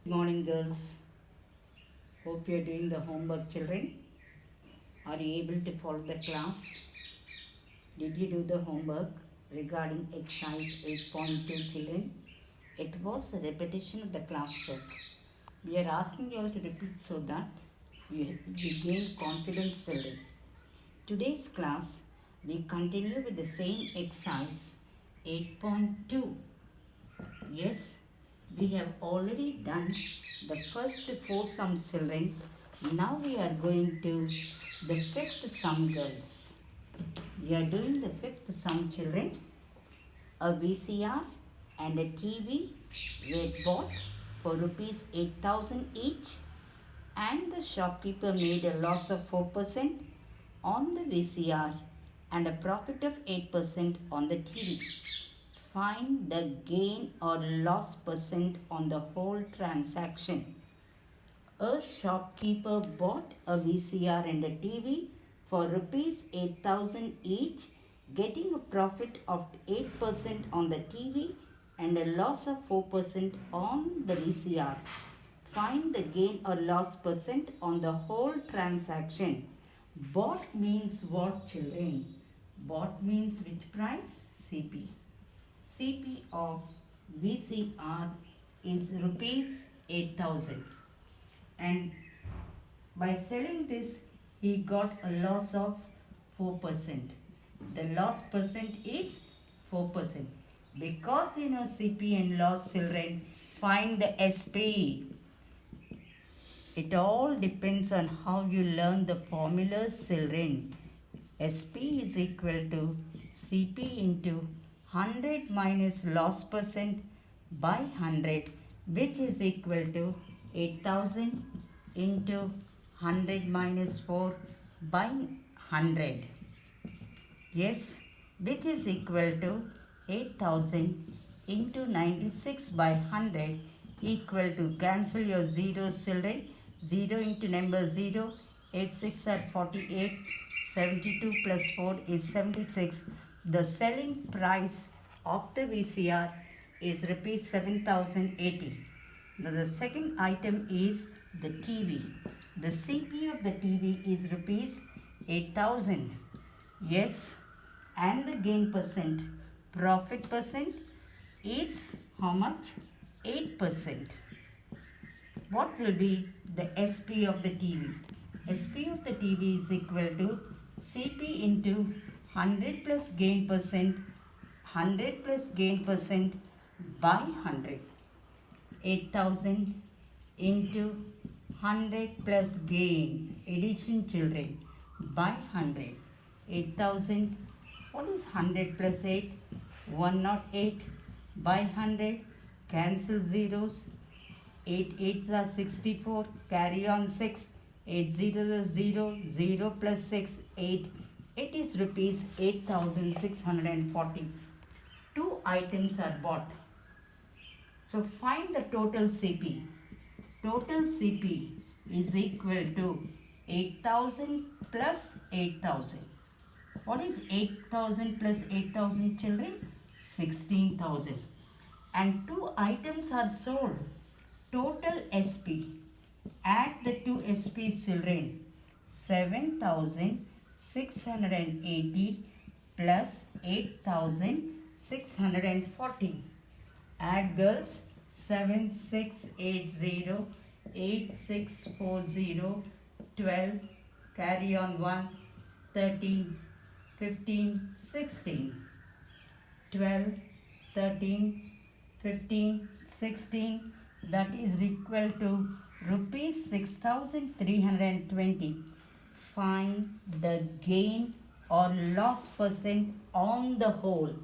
Good morning, girls. Hope you are doing the homework, children. Are you able to follow the class? Did you do the homework regarding exercise 8.2, children? It was a repetition of the classwork. We are asking you all to repeat so that you gain confidence, children. Today's class, we continue with the same exercise 8.2. Yes, we have already done the first four sums, children. Now we are going to the fifth sum, girls. We are doing the fifth sum, children. A VCR and a TV were bought for rupees 8,000 each, and the shopkeeper made a loss of 4% on the VCR and a profit of 8% on the TV. Find the gain or loss percent on the whole transaction. A shopkeeper bought a VCR and a TV for rupees 8,000 each, getting a profit of 8% on the TV and a loss of 4% on the VCR. Find the gain or loss percent on the whole transaction. Bought means what, children? Bought means which price? CP. CP of VCR is rupees 8,000, and by selling this he got a loss of 4%. The loss percent is 4%. Because you know CP and loss, children, find the SP. It all depends on how you learn the formulas, children. SP is equal to CP into 100 minus loss percent by 100, which is equal to 8,000 into 100 minus 4 by 100. Yes, which is equal to 8,000 into 96 by 100 equal to, cancel your zeros, children. 0 into number 0, 8 6 are 48, 72 plus 4 is 76. The selling price of the VCR is rupees 7,080. Now the second item is the TV. The CP of the TV is rupees 8,000. Yes, and the gain percent, profit percent is how much? 8%. What will be the SP of the TV? SP of the TV is equal to CP into 100 plus gain percent, 100 plus gain percent by 100. 8,000 into 100 plus gain, addition, children, by 100. 8,000, what is 100 plus 8? 108 by 100, cancel zeros. 8 8s are 64, carry on 6, 8 zeros are 0, 0 plus 6, 8. It is rupees 8,640. Two items are bought. So find the total CP. Total CP is equal to 8,000 plus 8,000. What is 8,000 plus 8,000, children? 16,000. And two items are sold. Total SP, add the two SPs, children, 7,680 plus 8,640. Add, girls, 7680, 8640, 12, carry on 1, 13, 15, 16, 12, 13, 15, 16, that is equal to rupees 6,320. Find the gain or loss percent on the whole.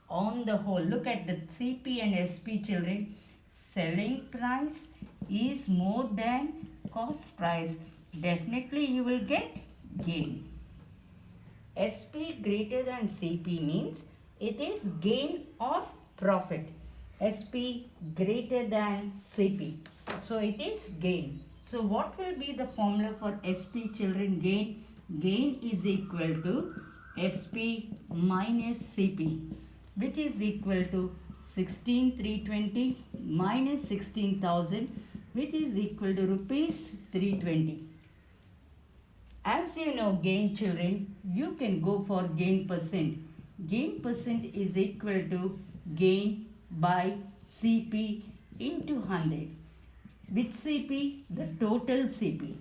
On the whole, look at the CP and SP, children. Selling price is more than cost price. Definitely you will get gain. SP greater than CP means it is gain or profit. SP greater than CP. So it is gain. So what will be the formula for SP, children? Gain. Gain is equal to SP minus CP, which is equal to 16,320 minus 16,000, which is equal to rupees 320. As you know, gain children, you can go for gain percent. Gain percent is equal to gain by CP into 100. With CP, the total CP.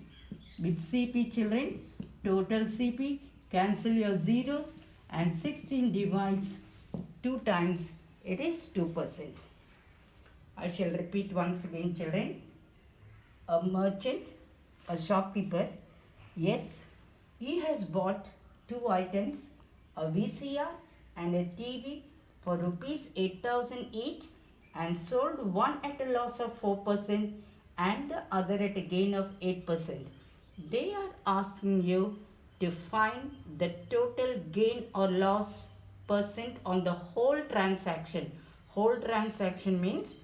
With CP children, total CP, cancel your zeros and 16 divides 2 times, it is 2%. I shall repeat once again children. A merchant, a shopkeeper, yes, he has bought 2 items, a VCR and a TV for rupees 8,000 each and sold one at a loss of 4% and the other at a gain of 8%. They are asking you to find the total gain or loss percent on the whole transaction. Whole transaction means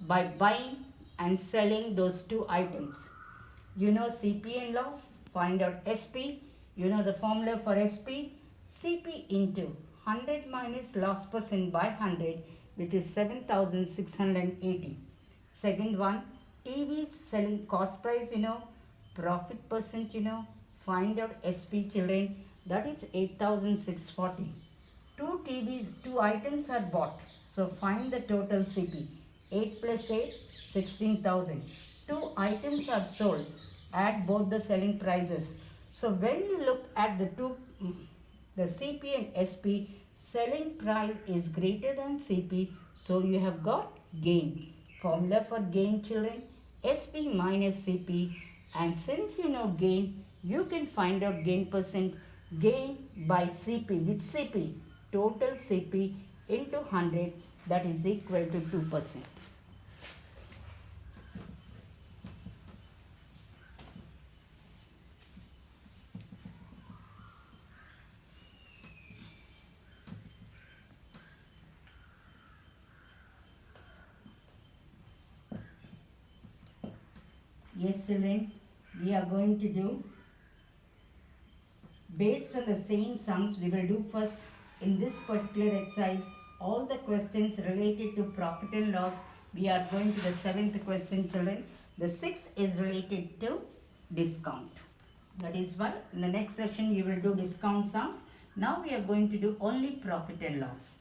by buying and selling those 2 items. You know CP and loss, find out SP. You know the formula for SP, CP into 100 minus loss percent by 100, which is 7,680. Second one, TV selling cost price, you know, profit percent, you know, find out SP children, that is 8,640. 2 items are bought. So find the total CP. 8 plus 8, 16,000. 2 items are sold. Add both the selling prices. So when you look at the CP and SP, selling price is greater than CP. So you have got gain. Formula for gain children, SP minus CP. And since you know gain, you can find out gain percent. Gain by CP with CP. Total CP into 100, that is equal to 2%. Yes children, we are going to do based on the same sums. We will do first in this particular exercise all the questions related to profit and loss. We are going to the 7th question children. The 6th is related to discount. That is why in the next session you will do discount sums. Now we are going to do only profit and loss.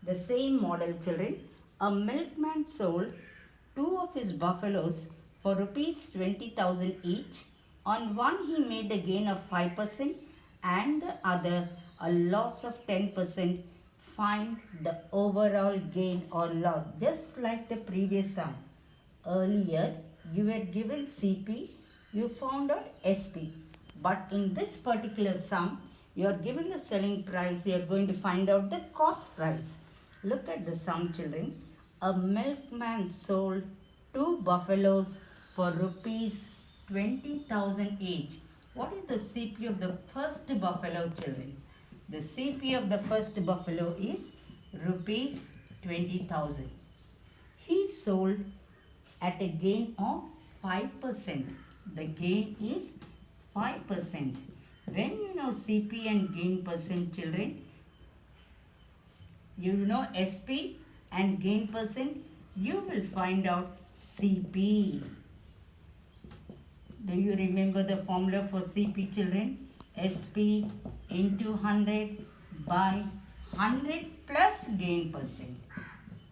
The same model children. A milkman sold 2 of his buffaloes for rupees 20,000 each. On one he made a gain of 5% and the other a loss of 10%. Find the overall gain or loss. Just like the previous sum. Earlier you had given CP, you found out SP. But in this particular sum, you are given the selling price, you are going to find out the cost price. Look at the sum children. A milkman sold 2 buffaloes for rupees 20,000 each. What is the CP of the first buffalo children? The CP of the first buffalo is rupees 20,000. He sold at a gain of 5%. The gain is 5%. When you know CP and gain percent children, you know SP and gain percent, you will find out CP. Do you remember the formula for CP children? SP into 100 by 100 plus gain percent.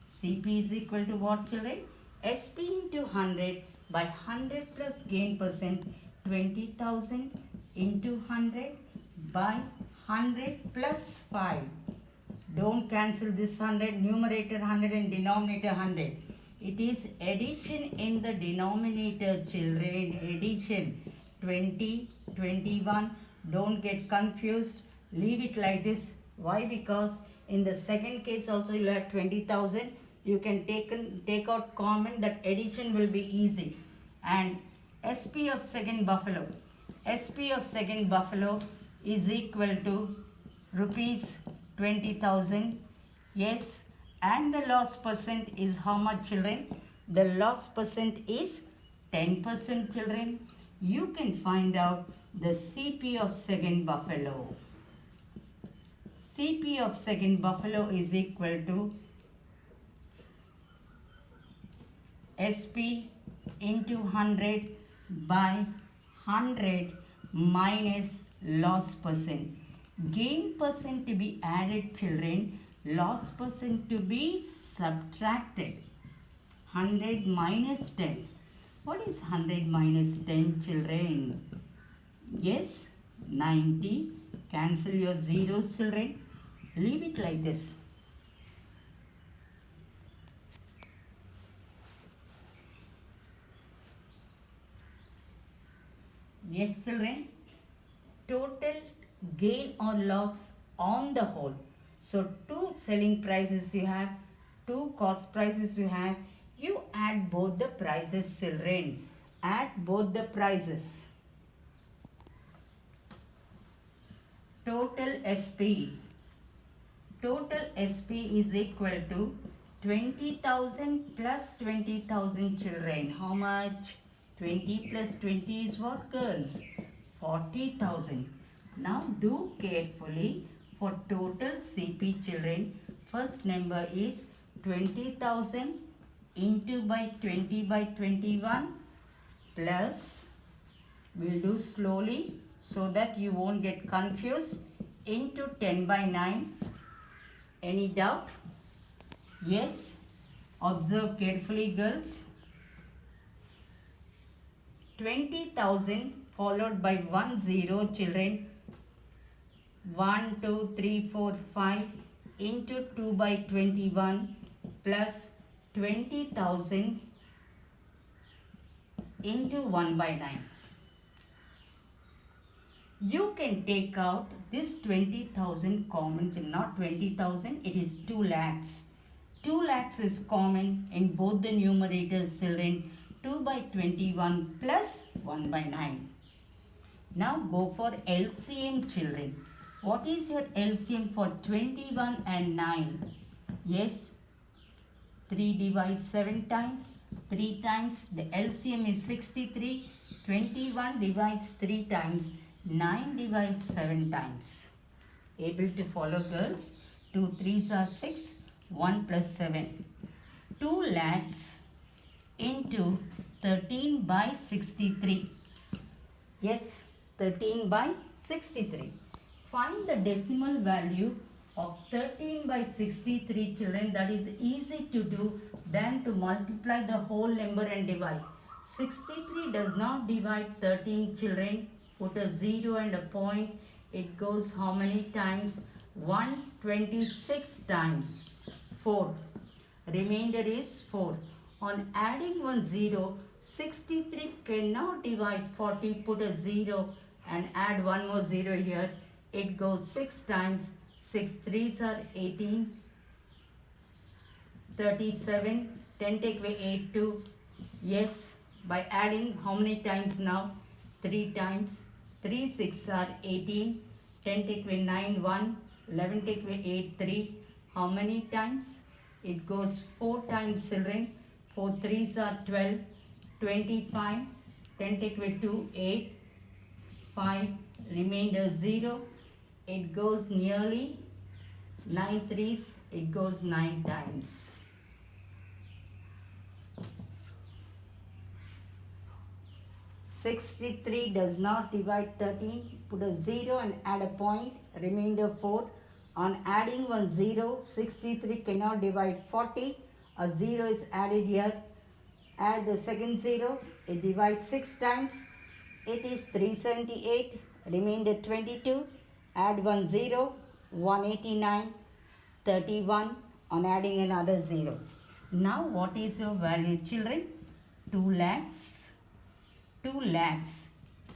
CP is equal to what children? SP into 100 by 100 plus gain percent, 20,000 into 100 by 100 plus 5. Don't cancel this 100, numerator 100 and denominator 100. It is addition in the denominator children, addition 20, 21. Don't get confused, leave it like this. Why? Because in the second case also you have 20,000. You can take out common, that addition will be easy. And SP of second buffalo. SP of second buffalo is equal to rupees 20,000. Yes. And the loss percent is how much children? The loss percent is 10% children. You can find out the CP of second buffalo. CP of second buffalo is equal to SP into 100 by 100 minus loss percent. Gain percent to be added, children. Loss percent to be subtracted. 100 minus 10. What is 100 minus 10, children? Yes, 90. Cancel your zeros, children. Leave it like this. Yes, children. Total gain or loss on the whole. So, two selling prices you have, two cost prices you have. You add both the prices, children. Add both the prices. Total SP. Total SP is equal to 20,000 plus 20,000, children. How much? 20 plus 20 is what, girls? 40,000. Now do carefully for total CP, children. First number is 20,000 into by 20 by 21 plus, we'll do slowly so that you won't get confused, into 10 by 9. Any doubt? Yes. Observe carefully, girls. 20,000 followed by 1 0, children. 1 2 3 4 5 into 2 by 21 plus 20,000 into 1 by 9. You can take out this 20,000 common, not 20,000, it is 2 lakhs. 2 lakhs is common in both the numerators, children. 2 by 21 plus 1 by 9. Now go for LCM, children. What is your LCM for 21 and 9? Yes, 3 divides 7 times. 3 times, the LCM is 63. 21 divides 3 times. 9 divides 7 times. Able to follow, girls? 2 3s are 6. 1 plus 7. 2 lakhs into 13 by 63. Yes, 13 by 63. Find the decimal value of 13 by 63, children. That is easy to do than to multiply the whole number and divide. 63 does not divide 13, children. Put a 0 and a point. It goes how many times? 126 times. 4. Remainder is 4. On adding 1 0, 63 cannot divide 40. Put a 0 and add one more 0 here. It goes 6 times. 6 3s are 18. 37. 10 take away 8 2. Yes, by adding how many times now? 3 times. 3 6 are 18. 10 take away 9 1. 11 take away 8 3. How many times? It goes 4 times, children. 4 3s are 12. 25. 10 take away 2 8. 5. Remainder 0. It goes nearly 9 3s. It goes 9 times. $63 does not divide 13. Put a 0 and add a point. Remainder 4. On adding 1 0, 63 cannot divide 40. A 0 is added here. Add the second 0. It divides 6 times. It is 378. Remainder 22. Add 1 0. 189. 31. On adding another 0. Now what is your value, children? 2 lakhs. 2 lakhs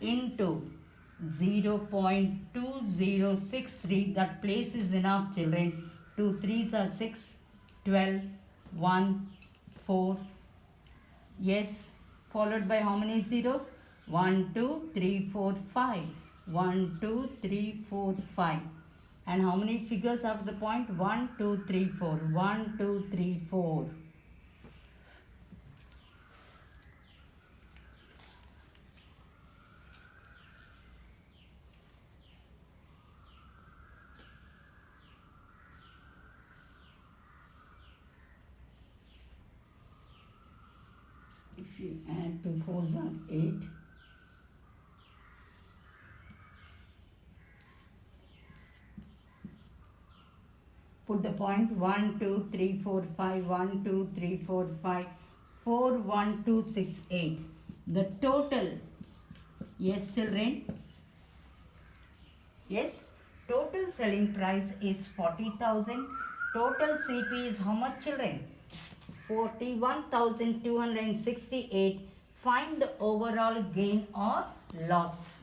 into 0.2063. That place is enough, children. 2 3s are 6. 12. 1. 4. Yes. Followed by how many zeros? 1 2 3 4 5. 1 2 3 4 5. And how many figures after the point? 1 2 3 4. 1 2 3 4. You add 2 4s are 8. Put the point 1, 2, 3, 4, 5, 1, 2, 3, 4, 5, 4, 1, 2, 6, 8. The total, yes children, yes, total selling price is 40,000. Total CP is how much children? 41,268. Find the overall gain or loss.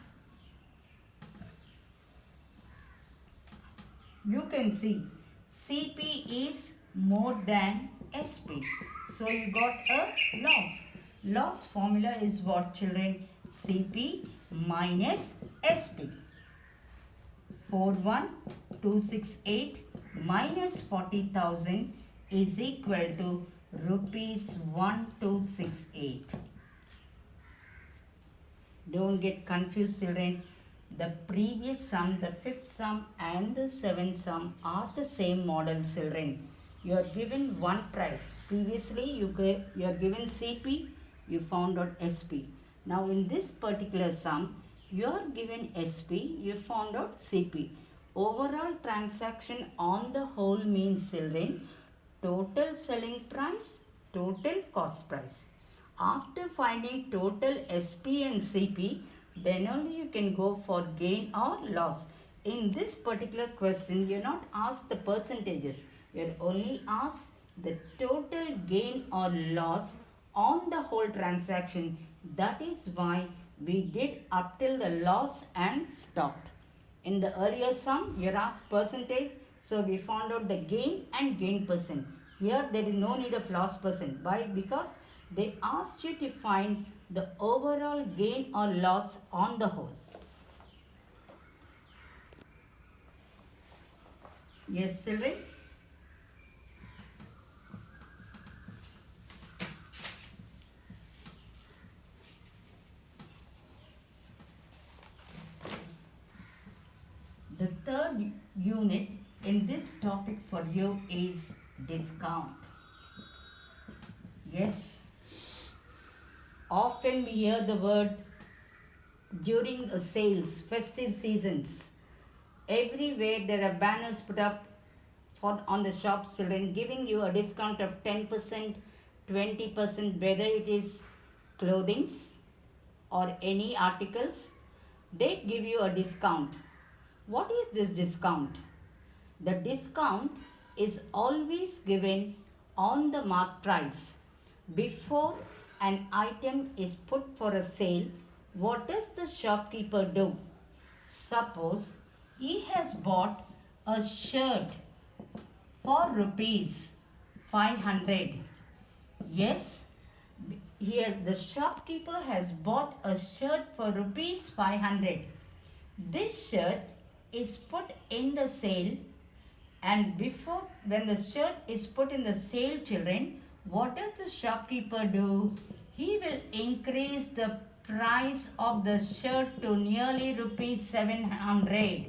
You can see CP is more than SP. So you got a loss. Loss formula is what children? CP minus SP. 41268 minus 40,000 is equal to rupees 1268. Don't get confused children. The previous sum, the fifth sum and the seventh sum are the same model children. You are given one price. Previously you are given CP, you found out SP. Now in this particular sum, you are given SP, you found out CP. Overall transaction on the whole means children, total selling price, total cost price. After finding total SP and CP, then only you can go for gain or loss. In this particular question, you are not asked the percentages. You are only asked the total gain or loss on the whole transaction. That is why we did up till the loss and stopped. In the earlier sum, you are asked percentage. So we found out the gain and gain percent. Here there is no need of loss percent. Why? Because they asked you to find the overall gain or loss on the whole. Yes, children? The third unit in this topic for you is discount. Yes. Often we hear the word during the sales, festive seasons. Everywhere there are banners put up on the shops children giving you a discount of 10%, 20%, whether it is clothings or any articles. They give you a discount. What is this discount? The discount is always given on the marked price. Before an item is put for a sale, what does the shopkeeper do? Suppose he has bought a shirt for rupees 500. Yes, here the shopkeeper has bought a shirt for rupees 500. This shirt is put in the sale, and before when the shirt is put in the sale children, what does the shopkeeper do? He will increase the price of the shirt to nearly rupees 700.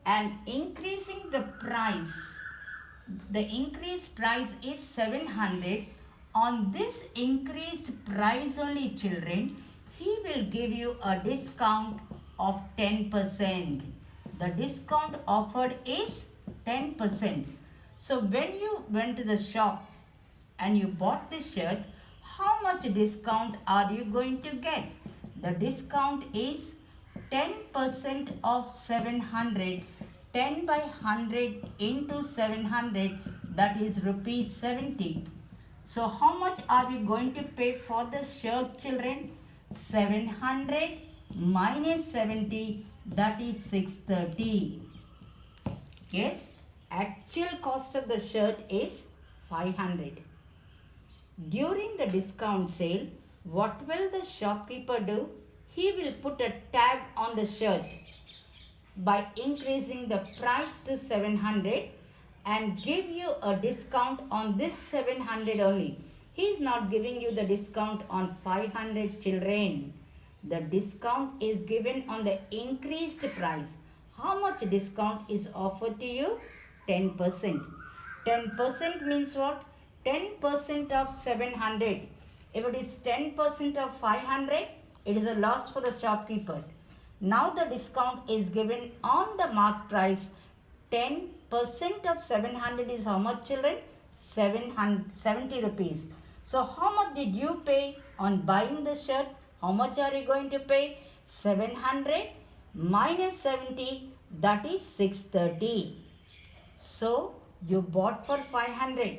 And increasing the price, the increased price is 700. On this increased price only children, he will give you a discount of 10%. The discount offered is 10%. So when you went to the shop and you bought this shirt, how much discount are you going to get? The discount is 10% of 700. 10 by 100 into 700, that is rupees 70. So how much are you going to pay for the shirt children? 700 minus 70, that is 630. Yes, actual cost of the shirt is 500. During the discount sale, what will the shopkeeper do? He will put a tag on the shirt by increasing the price to 700 and give you a discount on this 700 only. He is not giving you the discount on 500 children. The discount is given on the increased price. How much discount is offered to you? 10%. 10% means what? 10% of 700. If it is 10% of 500, it is a loss for the shopkeeper. Now the discount is given on the marked price. 10% of 700 is how much, children? 770 rupees. So how much did you pay on buying the shirt? How much are you going to pay? 700 minus 70, that is 630. So you bought for 500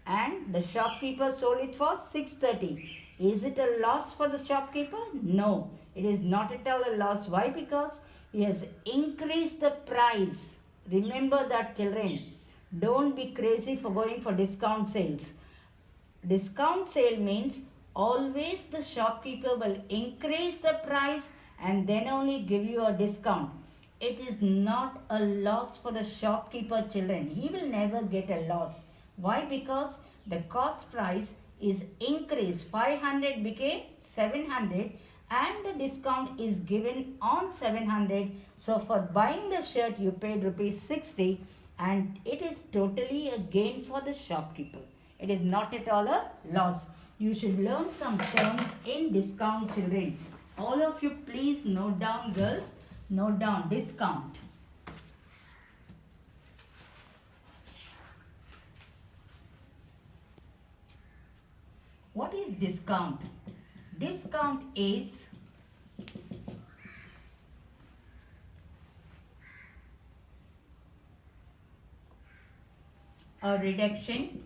and the shopkeeper sold it for 630. Is it a loss for the shopkeeper? No, it is not at all a loss. Why? Because he has increased the price. Remember that, children. Don't be crazy for going for discount sales. Discount sale means always the shopkeeper will increase the price and then only give you a discount. It is not a loss for the shopkeeper, children. He will never get a loss. Why? Because the cost price is increased. 500 became 700 and the discount is given on 700. So for buying the shirt you paid rupees 60 and it is totally a gain for the shopkeeper. It is not at all a loss. You should learn some terms in discount, children. All of you please note down, girls. Note down discount. What is discount? Discount is a reduction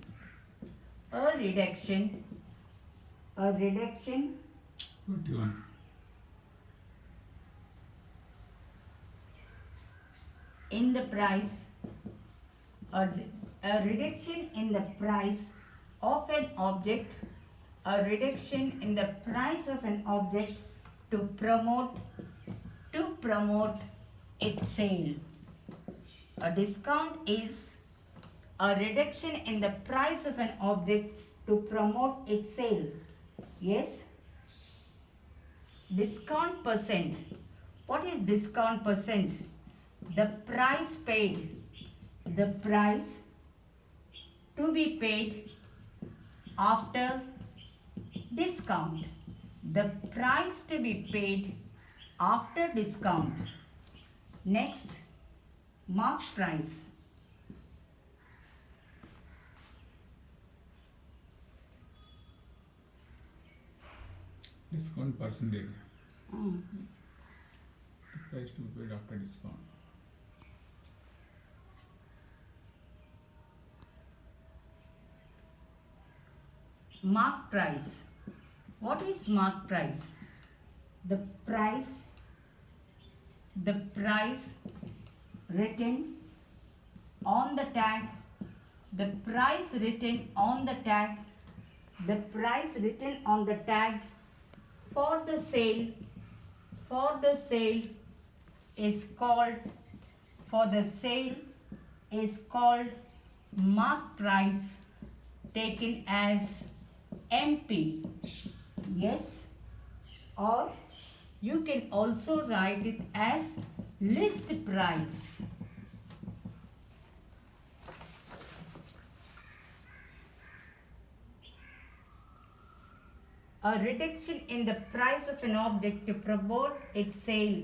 in the price, a reduction in the price of an object, a reduction in the price of an object to promote its sale. A discount is a reduction in the price of an object to promote its sale. Yes. Discount percent. What is discount percent? The price paid. The price to be paid after discount. The price to be paid after discount. Next, marked price. Discount percentage. The price to be paid after discount. Mark price. What is mark price? The price written on the tag, the price written on the tag, the price written on the tag for the sale is called, for the sale is called mark price, taken as MP. Yes, or you can also write it as list price. A reduction in the price of an object to promote its sale.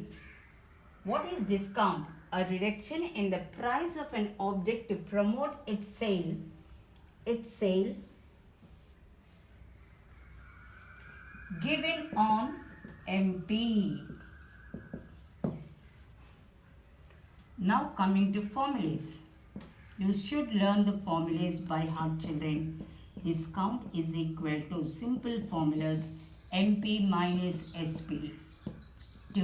What is discount? A reduction in the price of an object to promote its sale. Given on MP. Now coming to formulas. You should learn the formulas by heart, children. Discount is equal to simple formulas MP minus SP. 2.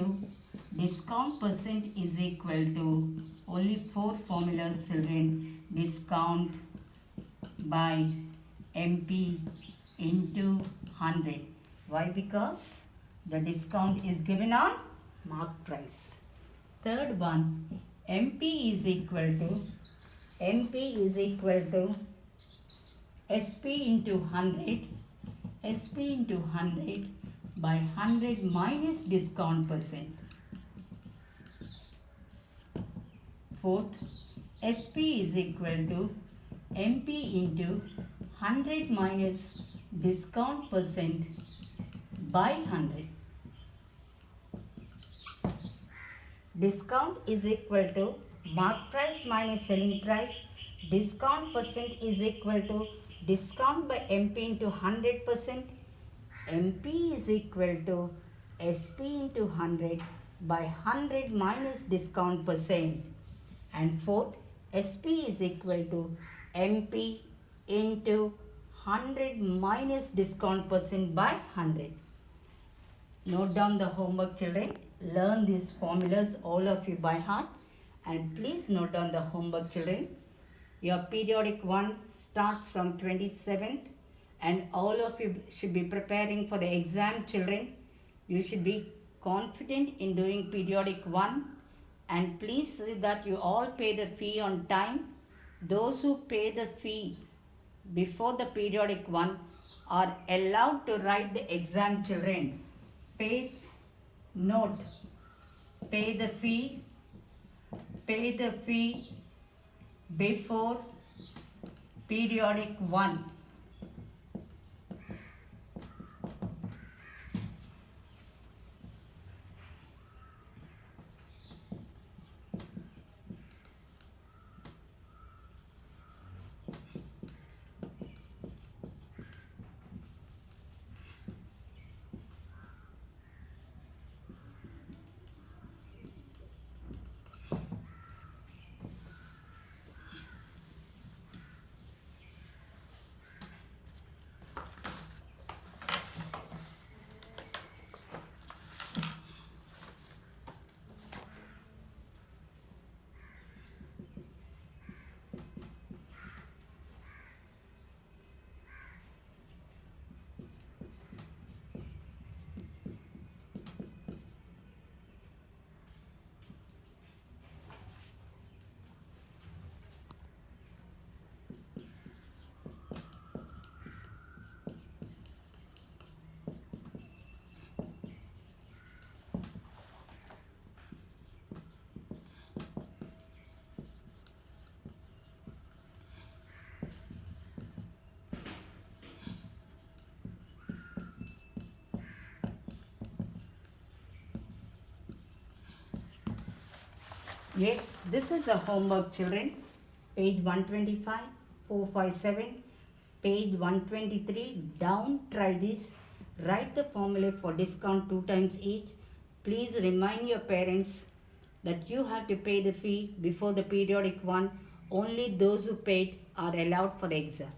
Discount percent is equal to only 4 formulas, children. Discount by MP into 100. Why? Because the discount is given on mark price. Third one, MP is equal to SP into 100, SP into 100 by 100 minus discount percent. Fourth, SP is equal to MP into 100 minus discount percent by 100. Discount is equal to mark price minus selling price. Discount percent is equal to discount by MP into 100%. MP is equal to SP into 100 by 100 minus discount percent. And fourth, SP is equal to MP into 100 minus discount percent by 100. Note down the homework, children. Learn these formulas, all of you, by heart. And please note down the homework, children. Your periodic 1 starts from 27th, and all of you should be preparing for the exam, children. You should be confident in doing periodic 1, and please see that you all pay the fee on time. Those who pay the fee before the periodic 1 are allowed to write the exam, children. Pay note, pay the fee before periodic 1. Yes, this is the homework, children. Page 125, 457, page 123. Down, try this. Write the formula for discount 2 times each. Please remind your parents that you have to pay the fee before the periodic 1. Only those who paid are allowed for the exam.